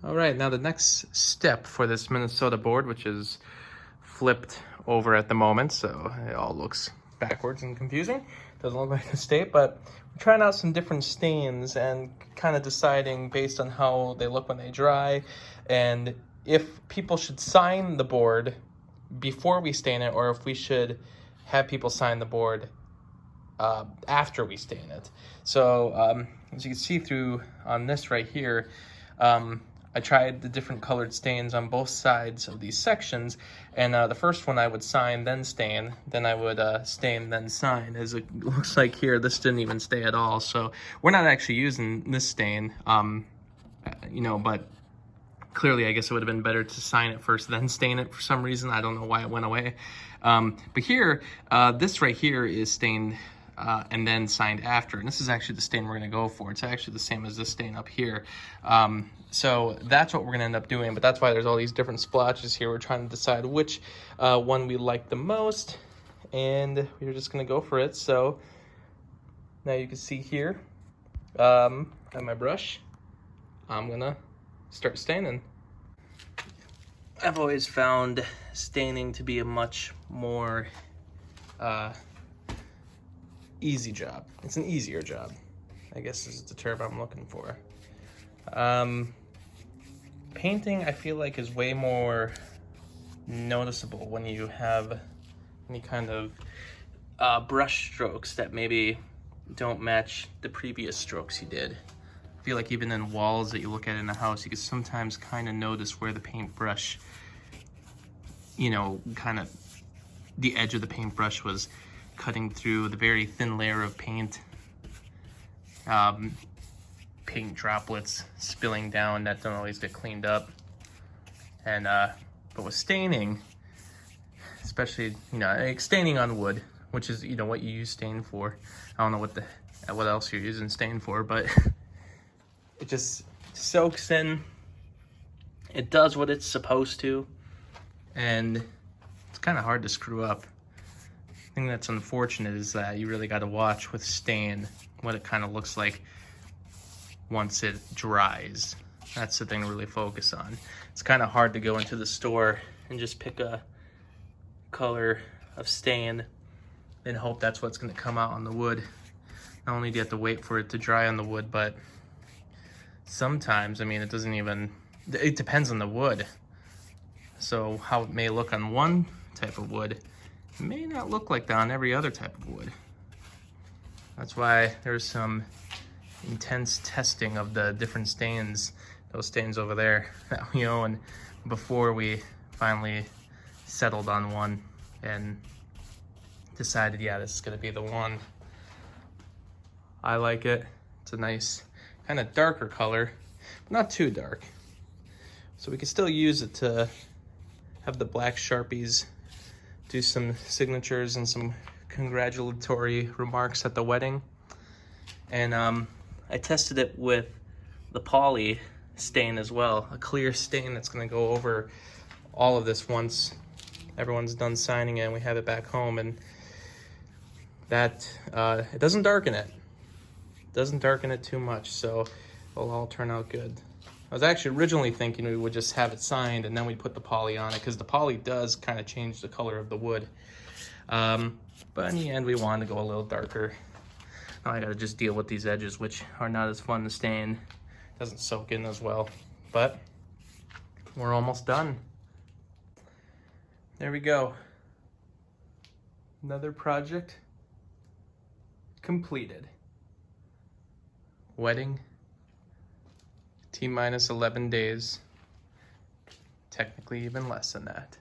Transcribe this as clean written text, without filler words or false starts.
All right, now the next step for this Minnesota board, which is flipped over at the moment, so it all looks backwards and confusing. Doesn't look like a state, but we're trying out some different stains and kind of deciding based on how they look when they dry, and if people should sign the board before we stain it, or if we should have people sign the board after we stain it. So as you can see through on this right here, I tried the different colored stains on both sides of these sections, and the first one I would sign, then stain, then I would stain, then sign. As it looks like here, this didn't even stay at all, so we're not actually using this stain, you know, but clearly I guess it would have been better to sign it first, then stain it for some reason. I don't know why it went away. But here, this right here is stained and then signed after, and this is actually the stain we're going to go for. It's actually the same as this stain up here. So that's what we're going to end up doing, but that's why there's all these different splotches here. We're trying to decide which one we like the most, and we're just going to go for it. So now you can see here, I have my brush. I'm going to start staining. I've always found staining to be a much more easy job. It's an easier job, I guess is the term I'm looking for. Painting, I feel like, is way more noticeable when you have any kind of brush strokes that maybe don't match the previous strokes you did. I feel like even in walls that you look at in a house, you can sometimes kind of notice where the paintbrush, you know, kind of the edge of the paintbrush was cutting through the very thin layer of paint. Paint droplets spilling down that don't always get cleaned up. And but with staining, especially, you know, like staining on wood, which is, you know, what you use stain for. I don't know what else you're using stain for, but it just soaks in. It does what it's supposed to, and it's kind of hard to screw up. The thing that's unfortunate is that you really got to watch with stain what it kind of looks like once it dries. That's the thing to really focus on. It's kind of hard to go into the store and just pick a color of stain and hope that's what's going to come out on the wood. Not only do you have to wait for it to dry on the wood, but sometimes, I mean, it depends on the wood. So how it may look on one type of wood may not look like that on every other type of wood. That's why there's some intense testing of the different stains, those stains over there that we own, before we finally settled on one and decided, yeah, this is gonna be the one. I like it. It's a nice kind of darker color, but not too dark. So we can still use it to have the black Sharpies do some signatures and some congratulatory remarks at the wedding. And I tested it with the poly stain as well, a clear stain that's going to go over all of this once everyone's done signing it and we have it back home. And that it doesn't darken it. It doesn't darken it too much, so it'll all turn out good. I was actually originally thinking we would just have it signed and then we'd put the poly on it, because the poly does kind of change the color of the wood. But in the end, we wanted to go a little darker. Now I gotta just deal with these edges, which are not as fun to stain. Doesn't soak in as well, but we're almost done. There we go. Another project completed. Wedding, T-minus 11 days. Technically even less than that.